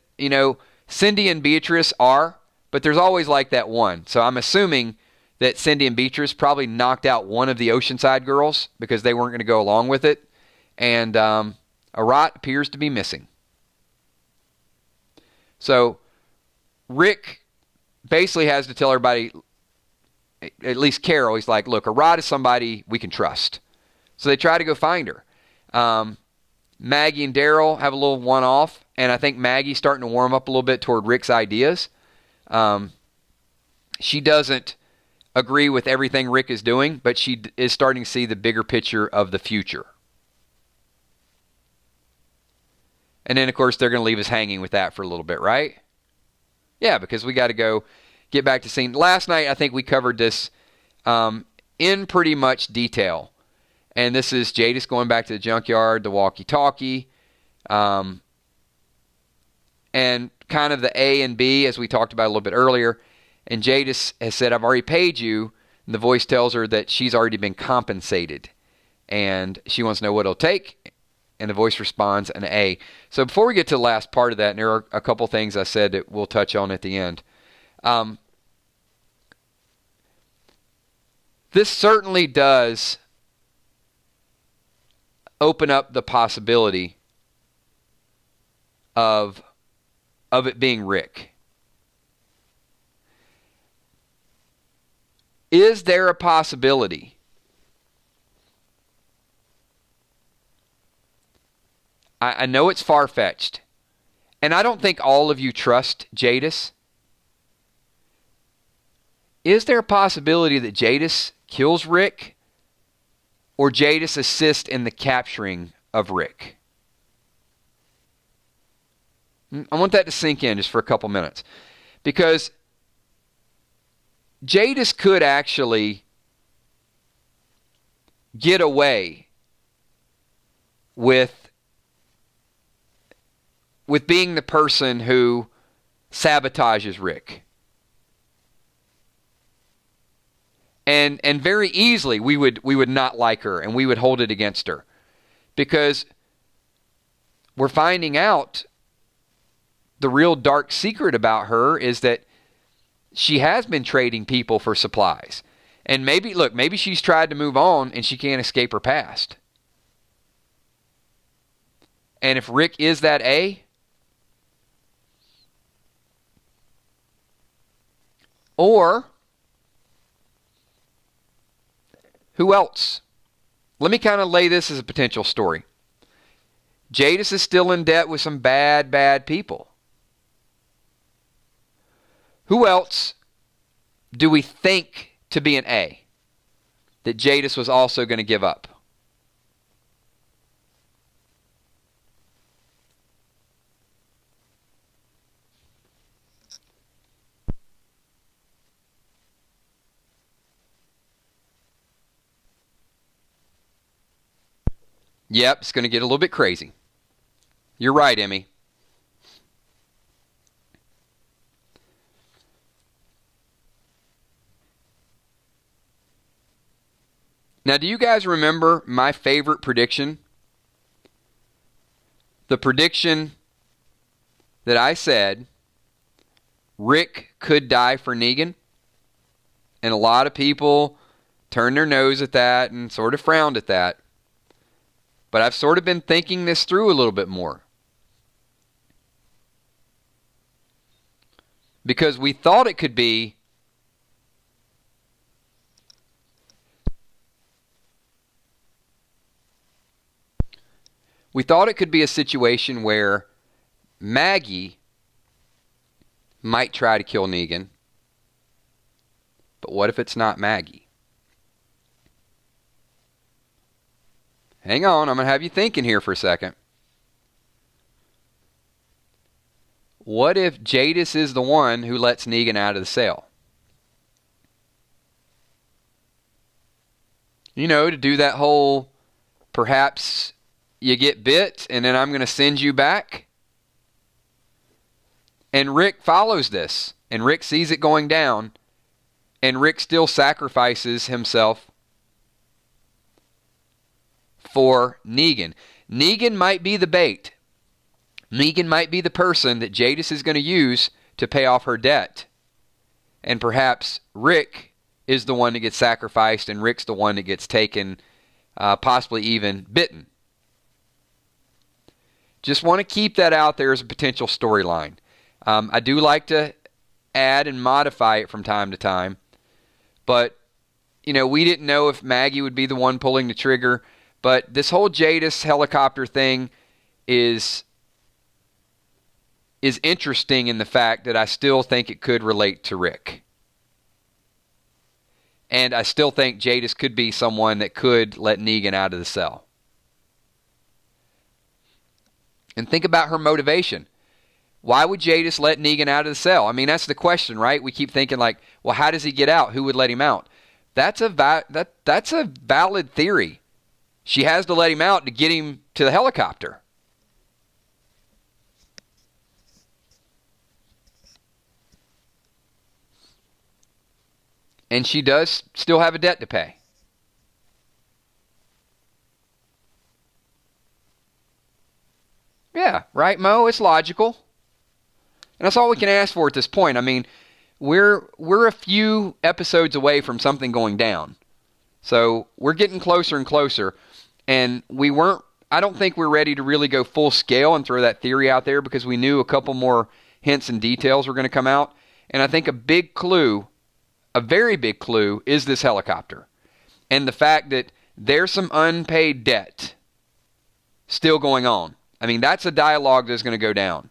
Cindy and Beatrice are, but there's always like that one. So I'm assuming that Cindy and Beatrice probably knocked out one of the Oceanside girls because they weren't going to go along with it. And Arat appears to be missing. So Rick basically has to tell everybody, at least Carol, he's like, look, Arat is somebody we can trust. So they try to go find her. Maggie and Daryl have a little one-off, and I think Maggie's starting to warm up a little bit toward Rick's ideas. She doesn't agree with everything Rick is doing, but she is starting to see the bigger picture of the future. And then, of course, they're going to leave us hanging with that for a little bit, right? Yeah, because we got to go get back to scene. Last night, I think we covered this in pretty much detail. And this is Jadis going back to the junkyard, the walkie-talkie, and kind of the A and B, as we talked about a little bit earlier. And Jadis has said, I've already paid you. And the voice tells her that she's already been compensated. And she wants to know what it'll take. And the voice responds an A. So before we get to the last part of that, and there are a couple things I said that we'll touch on at the end. This certainly does open up the possibility of it being Rick. Is there a possibility I know it's far-fetched, and I don't think all of you trust Jadis. Is there a possibility that Jadis kills Rick, or Jadis assists in the capturing of Rick? I want that to sink in just for a couple minutes, because Jadis could actually get away with being the person who sabotages Rick. And very easily we would not like her, and we would hold it against her. Because we're finding out the real dark secret about her is that she has been trading people for supplies. And maybe she's tried to move on and she can't escape her past. And if Rick is that A, or who else? Let me kind of lay this as a potential story. Jadis is still in debt with some bad people. Who else do we think to be an A that Jadis was also going to give up? Yep, it's going to get a little bit crazy. You're right, Emmy. Now, do you guys remember my favorite prediction? The prediction that I said Rick could die for Negan? And a lot of people turned their nose at that and sort of frowned at that. But I've sort of been thinking this through a little bit more. Because we thought it could be a situation where Maggie might try to kill Negan. But what if it's not Maggie? Hang on, I'm going to have you thinking here for a second. What if Jadis is the one who lets Negan out of the cell? You know, to do that whole, perhaps you get bit and then I'm going to send you back. And Rick follows this, and Rick sees it going down, and Rick still sacrifices himself for Negan. Negan might be the bait. Negan might be the person that Jadis is going to use to pay off her debt. And perhaps Rick is the one that gets sacrificed, and Rick's the one that gets taken, possibly even bitten. Just want to keep that out there as a potential storyline. I do like to add and modify it from time to time. But, you know, we didn't know if Maggie would be the one pulling the trigger. But this whole Jadis helicopter thing is interesting in the fact that I still think it could relate to Rick. And I still think Jadis could be someone that could let Negan out of the cell. And think about her motivation. Why would Jadis let Negan out of the cell? I mean, that's the question, right? We keep thinking like, well, how does he get out? Who would let him out? That's a valid theory. She has to let him out to get him to the helicopter. And she does still have a debt to pay. Yeah, right, Mo? It's logical. And that's all we can ask for at this point. I mean, we're a few episodes away from something going down. So we're getting closer and closer. And I don't think we're ready to really go full scale and throw that theory out there because we knew a couple more hints and details were going to come out. And I think a very big clue, is this helicopter. And the fact that there's some unpaid debt still going on. I mean, that's a dialogue that's going to go down.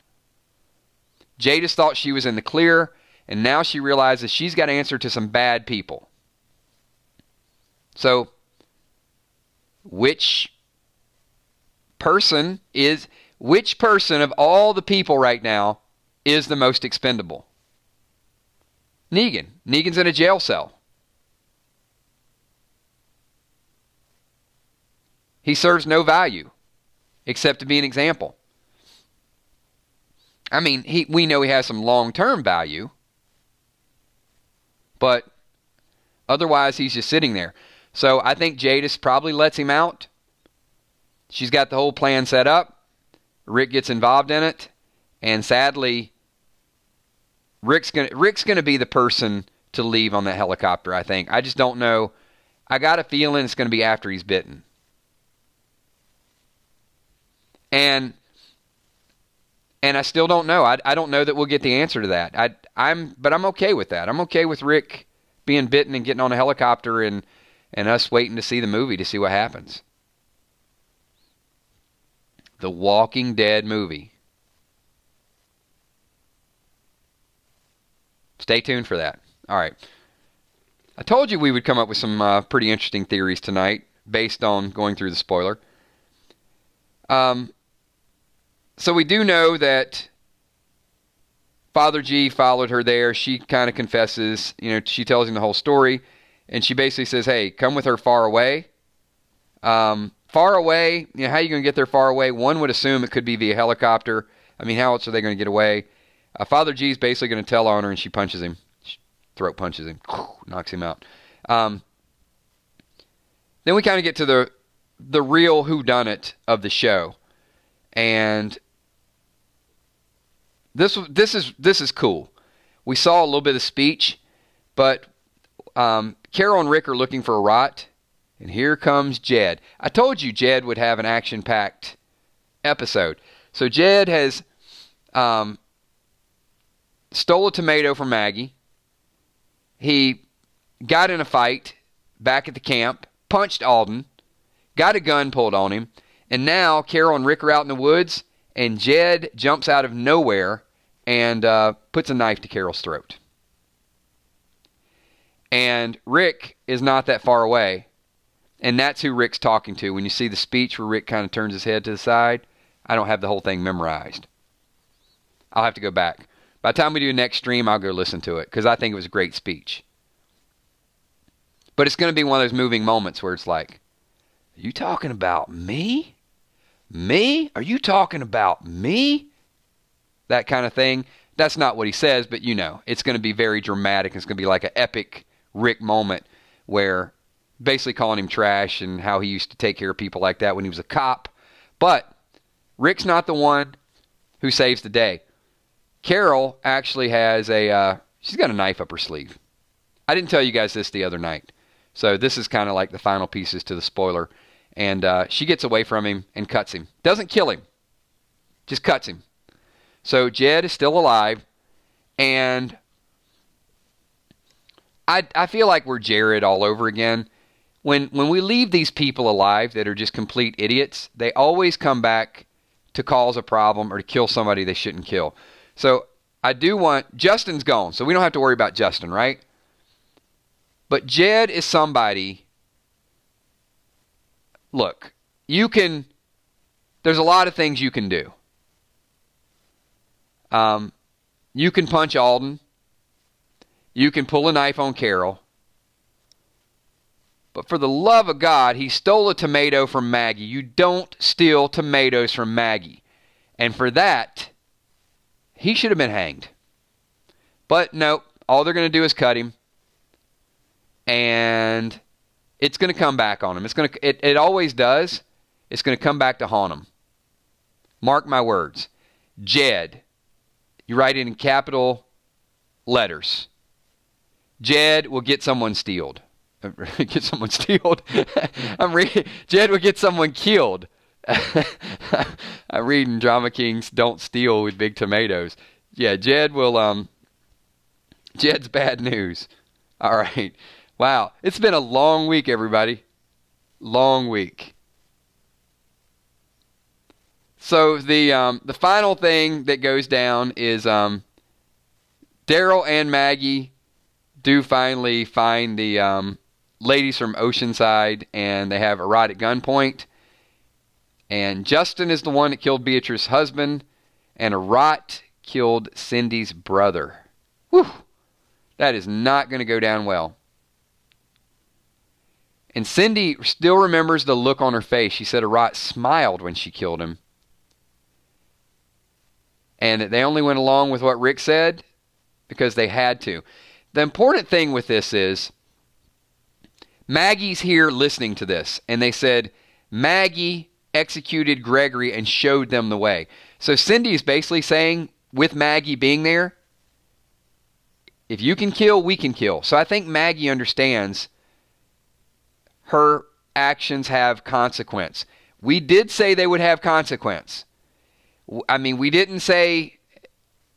Jadis thought she was in the clear, and now she realizes she's got to answer to some bad people. So, which person of all the people right now is the most expendable? Negan. Negan's in a jail cell. He serves no value except to be an example. I mean, we know he has some long-term value, but otherwise he's just sitting there. So I think Jadis probably lets him out. She's got the whole plan set up. Rick gets involved in it, and sadly, Rick's gonna be the person to leave on that helicopter, I think. I just don't know. I got a feeling it's going to be after he's bitten. And I still don't know. I don't know that we'll get the answer to that. But I'm okay with that. I'm okay with Rick being bitten and getting on a helicopter and us waiting to see the movie to see what happens. The Walking Dead movie. Stay tuned for that. All right. I told you we would come up with some pretty interesting theories tonight based on going through the spoiler. So we do know that Father G followed her there. She kind of confesses, she tells him the whole story, and she basically says, hey, come with her far away. Far away, how are you going to get there far away? One would assume it could be via helicopter. I mean, how else are they going to get away? Father G is basically going to tell on her, and she punches him. She throat punches him. Knocks him out. Then we kind of get to the real whodunit of the show. And this is cool. We saw a little bit of speech, but Carol and Rick are looking for a rot, and here comes Jed. I told you Jed would have an action-packed episode. So Jed has stole a tomato from Maggie. He got in a fight back at the camp, punched Alden, got a gun pulled on him, and now Carol and Rick are out in the woods, and Jed jumps out of nowhere and puts a knife to Carol's throat. And Rick is not that far away, and that's who Rick's talking to. When you see the speech where Rick kind of turns his head to the side, I don't have the whole thing memorized. I'll have to go back. By the time we do the next stream, I'll go listen to it, because I think it was a great speech. But it's going to be one of those moving moments where it's like, are you talking about me? Me? Are you talking about me? That kind of thing. That's not what he says, but it's going to be very dramatic. It's going to be like an epic Rick moment where basically calling him trash and how he used to take care of people like that when he was a cop. But Rick's not the one who saves the day. Carol actually has she's got a knife up her sleeve. I didn't tell you guys this the other night. So this is kind of like the final pieces to the spoiler. And she gets away from him and cuts him. Doesn't kill him. Just cuts him. So Jed is still alive. And I feel like we're Jared all over again. When we leave these people alive that are just complete idiots, they always come back to cause a problem or to kill somebody they shouldn't kill. So I do want... Justin's gone, so we don't have to worry about Justin, right? But Jed is somebody, look, there's a lot of things you can do. You can punch Alden. You can pull a knife on Carol. But for the love of God, he stole a tomato from Maggie. You don't steal tomatoes from Maggie. And for that, he should have been hanged. But no, all they're going to do is cut him. And it's going to come back on him. It always does. It's going to come back to haunt him. Mark my words. Jed. You write it in capital letters. Jed will get someone stealed. Get someone stealed. Jed will get someone killed. I'm reading Drama Kings Don't Steal with Big Tomatoes. Yeah, Jed's bad news. All right. Wow. It's been a long week, everybody. Long week. So the final thing that goes down is Daryl and Maggie do finally find the ladies from Oceanside, and they have Arad at gunpoint. And Justin is the one that killed Beatrice's husband, and Arad killed Cindy's brother. Whew. That is not going to go down well. And Cindy still remembers the look on her face. She said Arad smiled when she killed him. And they only went along with what Rick said because they had to. The important thing with this is Maggie's here listening to this, and they said Maggie executed Gregory and showed them the way. So Cindy is basically saying, with Maggie being there, if you can kill, we can kill. So I think Maggie understands her actions have consequence. We did say they would have consequence. I mean, we didn't say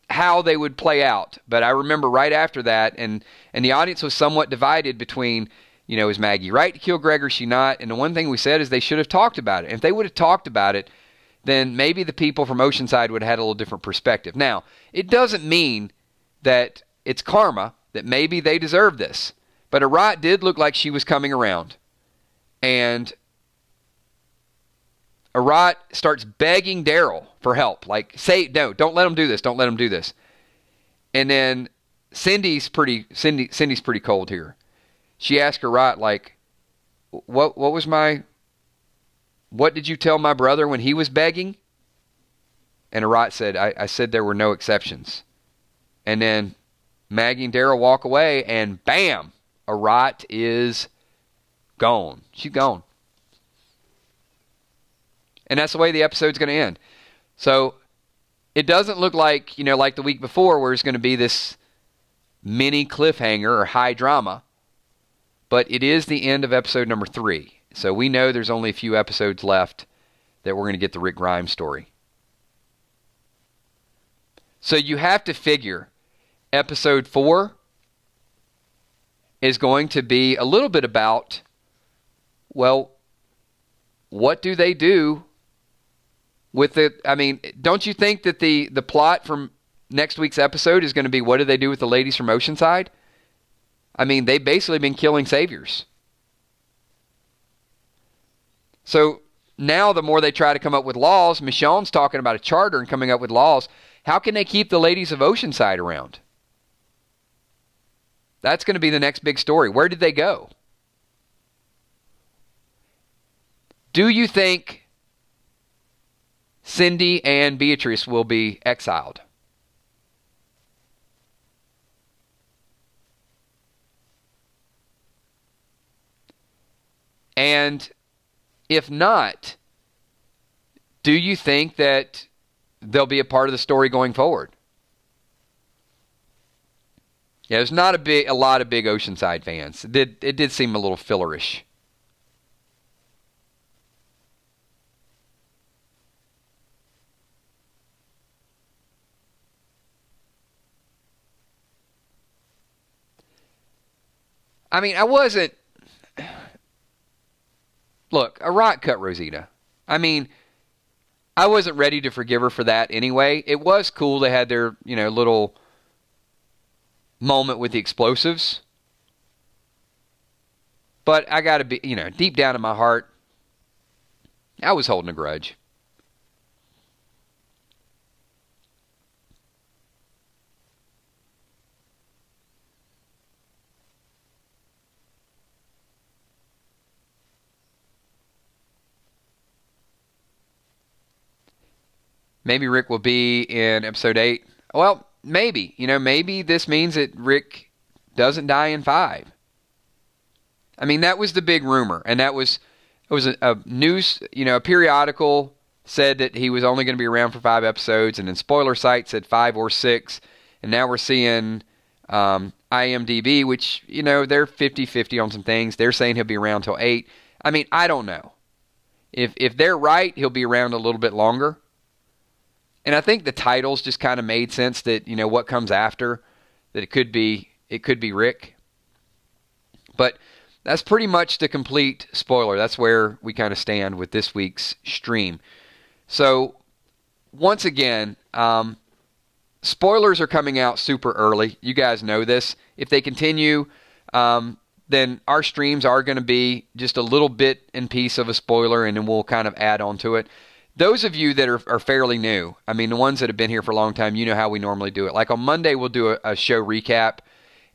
how they would play out, but I remember right after that, and the audience was somewhat divided between, is Maggie right to kill Gregor, she not? And the one thing we said is they should have talked about it. And if they would have talked about it, then maybe the people from Oceanside would have had a little different perspective. Now, it doesn't mean that it's karma, that maybe they deserve this. But Arad did look like she was coming around. And Arad starts begging Daryl for help. Like, say, no, don't let him do this. Don't let him do this. And then Cindy's pretty cold here. She asked Arad, like, what did you tell my brother when he was begging? And Arad said, I said there were no exceptions. And then Maggie and Daryl walk away, and bam, Arad is gone. She's gone. And that's the way the episode's going to end. So it doesn't look like, like the week before where it's going to be this mini cliffhanger or high drama. But it is the end of episode number 3. So we know there's only a few episodes left that we're going to get the Rick Grimes story. So you have to figure episode 4 is going to be a little bit about, well, what do they do with the, don't you think that the plot from next week's episode is going to be what do they do with the ladies from Oceanside? They've basically been killing saviors. So now the more they try to come up with laws, Michonne's talking about a charter and coming up with laws. How can they keep the ladies of Oceanside around? That's going to be the next big story. Where did they go? Do you think Cindy and Beatrice will be exiled? And if not, do you think that they'll be a part of the story going forward? Yeah, there's not a lot of big Oceanside fans. It did seem a little fillerish. I wasn't... Look, Arad cut Rosita. I wasn't ready to forgive her for that anyway. It was cool they had their, little moment with the explosives. But I got to be, you know, deep down in my heart, I was holding a grudge. Maybe Rick will be in episode 8. Well, maybe. You know, maybe this means that Rick doesn't die in 5. I mean, that was the big rumor. And it was a news, you know, a periodical said that he was only going to be around for 5 episodes. And then Spoiler Site said 5 or 6. And now we're seeing IMDb, which, you know, they're 50-50 on some things. They're saying he'll be around till 8. I mean, I don't know. If they're right, he'll be around a little bit longer. And I think the titles just kind of made sense that, you know, what comes after, that it could be Rick. But that's pretty much the complete spoiler. That's where we kind of stand with this week's stream. So, once again, spoilers are coming out super early. You guys know this. If they continue, then our streams are going to be just a little bit in piece of a spoiler, and then we'll kind of add on to it. Those of you that are fairly new, I mean, the ones that have been here for a long time, you know how we normally do it. Like on Monday, we'll do a show recap.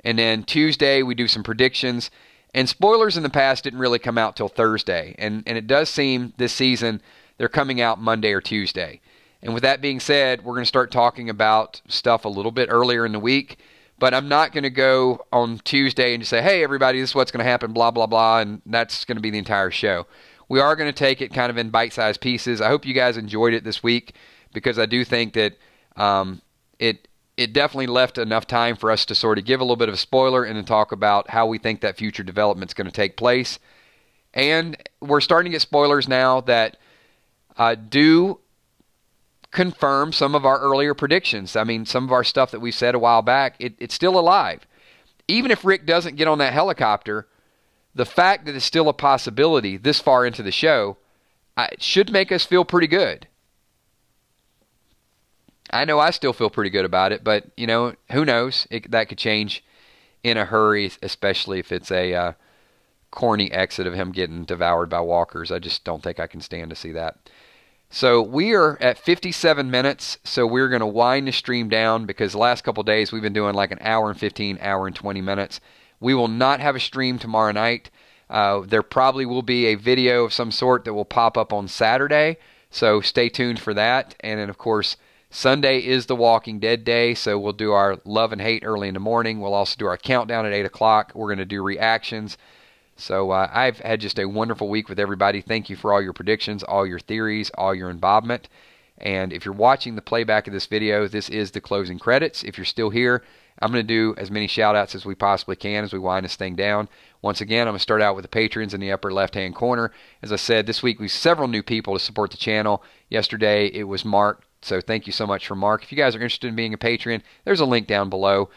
And then Tuesday, we do some predictions. And spoilers in the past didn't really come out till Thursday. And it does seem this season they're coming out Monday or Tuesday. And with that being said, we're going to start talking about stuff a little bit earlier in the week. But I'm not going to go on Tuesday and just say, hey, everybody, this is what's going to happen, blah, blah, blah. And that's going to be the entire show. We are going to take it kind of in bite-sized pieces. I hope you guys enjoyed it this week because I do think that it definitely left enough time for us to sort of give a little bit of a spoiler and then talk about how we think that future development is going to take place. And we're starting to get spoilers now that do confirm some of our earlier predictions. I mean, some of our stuff that we said a while back, it's still alive. Even if Rick doesn't get on that helicopter, the fact that it's still a possibility this far into the show should make us feel pretty good. I know I still feel pretty good about it, but, you know, who knows? That could change in a hurry, especially if it's a corny exit of him getting devoured by walkers. I just don't think I can stand to see that. So we are at 57 minutes, so we're going to wind the stream down because the last couple of days we've been doing like an hour and 15, hour and 20 minutes. We will not have a stream tomorrow night. There probably will be a video of some sort that will pop up on Saturday, so stay tuned for that. And then, of course, Sunday is the Walking Dead day, so we'll do our love and hate early in the morning. We'll also do our countdown at 8 o'clock. We're going to do reactions. So I've had just a wonderful week with everybody. Thank you for all your predictions, all your theories, all your involvement. And if you're watching the playback of this video, this is the closing credits. If you're still here, I'm going to do as many shout-outs as we possibly can as we wind this thing down. Once again, I'm going to start out with the patrons in the upper left-hand corner. As I said, this week we have several new people to support the channel. Yesterday, it was Mark. So thank you so much for Mark. If you guys are interested in being a patron, there's a link down below.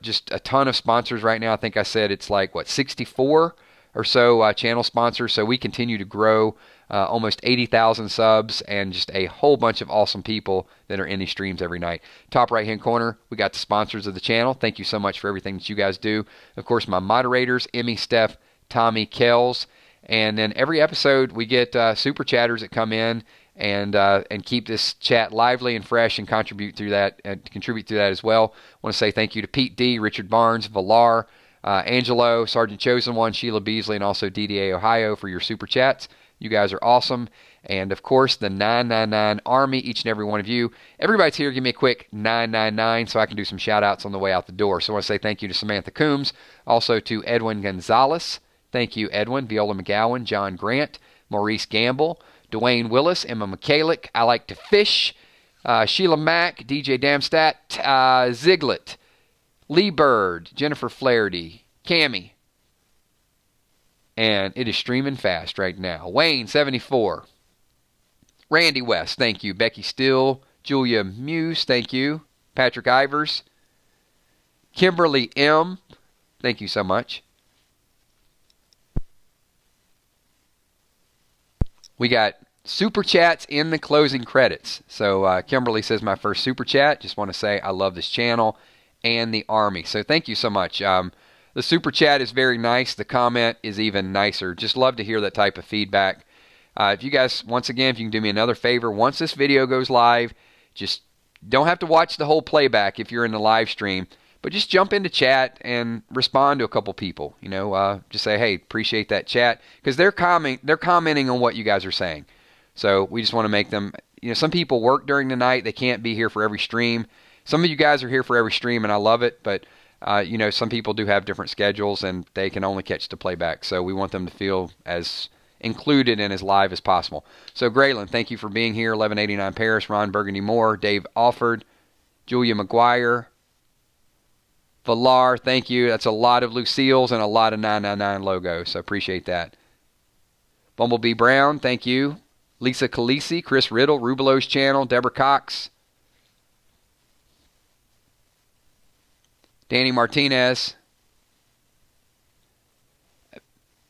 Just a ton of sponsors right now. I think I said it's like, 64 or so channel sponsors. So we continue to grow. Almost 80,000 subs and just a whole bunch of awesome people that are in these streams every night. Top right-hand corner, we got the sponsors of the channel. Thank you so much for everything that you guys do. Of course, my moderators, Emmy, Steph, Tommy, Kells. And then every episode, we get super chatters that come in and keep this chat lively and fresh and contribute through that as well. I want to say thank you to Pete D, Richard Barnes, Villar, Angelo, Sergeant Chosen One, Sheila Beasley, and also DDA Ohio for your super chats. You guys are awesome. And, of course, the 999 Army, each and every one of you. Everybody's here. Give me a quick 999 so I can do some shout-outs on the way out the door. So I want to say thank you to Samantha Coombs, also to Edwin Gonzalez. Thank you, Edwin. Viola McGowan, John Grant, Maurice Gamble, Dwayne Willis, Emma McCalick, I Like to Fish, Sheila Mack, DJ Damstat, Ziglet, Lee Bird, Jennifer Flaherty, Cammie. And it is streaming fast right now. Wayne, 74. Randy West, thank you. Becky Still, Julia Muse, thank you. Patrick Ivers. Kimberly M., thank you so much. We got super chats in the closing credits. So Kimberly says, my first super chat. Just want to say I love this channel and the Army. So thank you so much. The super chat is very nice. The comment is even nicer. Just love to hear that type of feedback. If you guys, once again, if you can do me another favor, once this video goes live, just don't have to watch the whole playback if you're in the live stream, but just jump into chat and respond to a couple people. You know, just say, hey, appreciate that chat, because they're commenting on what you guys are saying. So we just want to make them, you know, some people work during the night. They can't be here for every stream. Some of you guys are here for every stream, and I love it, but you know, some people do have different schedules, and they can only catch the playback. So we want them to feel as included and as live as possible. So Graylin, thank you for being here. 1189 Paris, Ron Burgundy Moore, Dave Alford, Julia McGuire, Villar, thank you. That's a lot of Lucille's and a lot of 999 logos, so appreciate that. Bumblebee Brown, thank you. Lisa Calisi, Chris Riddle, Rubelo's channel, Deborah Cox, Danny Martinez.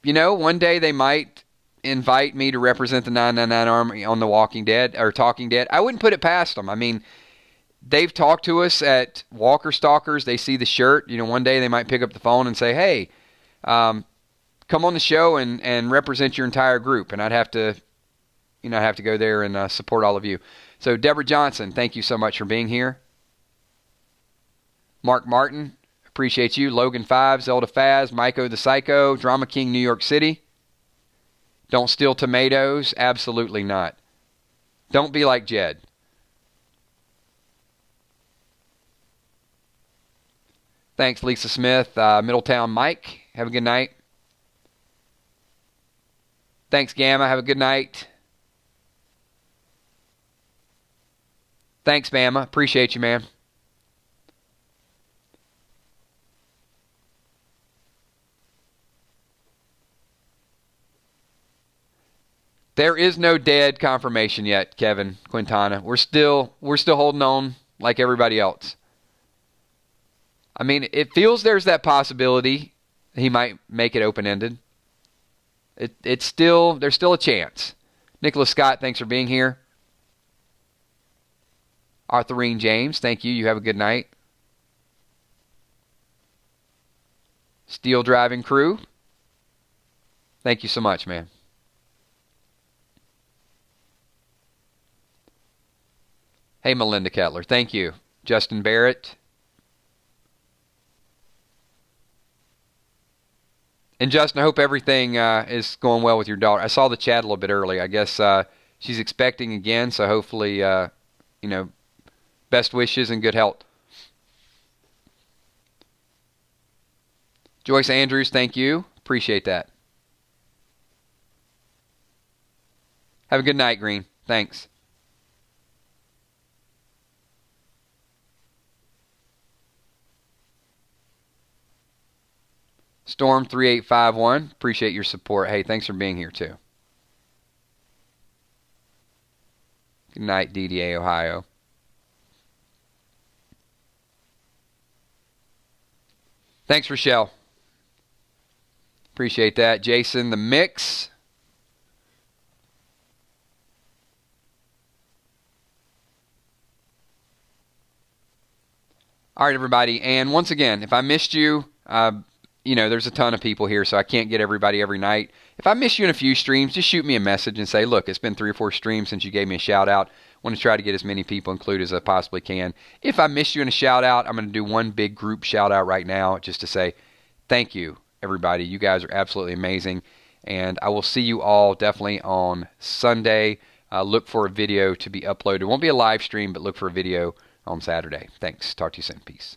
You know, one day they might invite me to represent the 999 Army on The Walking Dead, or Talking Dead. I wouldn't put it past them. I mean, they've talked to us at Walker Stalkers. They see the shirt. You know, one day they might pick up the phone and say, hey, come on the show and represent your entire group. And I'd have to, you know, have to go there and support all of you. So Deborah Johnson, thank you so much for being here. Mark Martin, appreciate you. Logan 5, Zelda Faz, Maiko the Psycho, Drama King New York City. Don't steal tomatoes. Absolutely not. Don't be like Jed. Thanks, Lisa Smith. Middletown Mike, have a good night. Thanks, Gamma. Have a good night. Thanks, Bama. Appreciate you, man. There is no dead confirmation yet, Kevin Quintana. We're still holding on like everybody else. I mean, it feels there's that possibility he might make it open-ended. There's still a chance. Nicholas Scott, thanks for being here. Arthurine James, thank you. You have a good night. Steel Driving Crew, thank you so much, man. Hey, Melinda Kettler, thank you. Justin Barrett. And Justin, I hope everything is going well with your daughter. I saw the chat a little bit early. I guess she's expecting again, so hopefully, you know, best wishes and good health. Joyce Andrews, thank you. Appreciate that. Have a good night, Green. Thanks. Storm 3851, appreciate your support. Hey, thanks for being here too. Good night, DDA, Ohio. Thanks, Rochelle. Appreciate that. Jason, the mix. All right, everybody. And once again, if I missed you, you know, there's a ton of people here, so I can't get everybody every night. If I miss you in a few streams, just shoot me a message and say, look, it's been 3 or 4 streams since you gave me a shout-out. I want to try to get as many people included as I possibly can. If I miss you in a shout-out, I'm going to do one big group shout-out right now just to say thank you, everybody. You guys are absolutely amazing. And I will see you all definitely on Sunday. Look for a video to be uploaded. It won't be a live stream, but look for a video on Saturday. Thanks. Talk to you soon. Peace.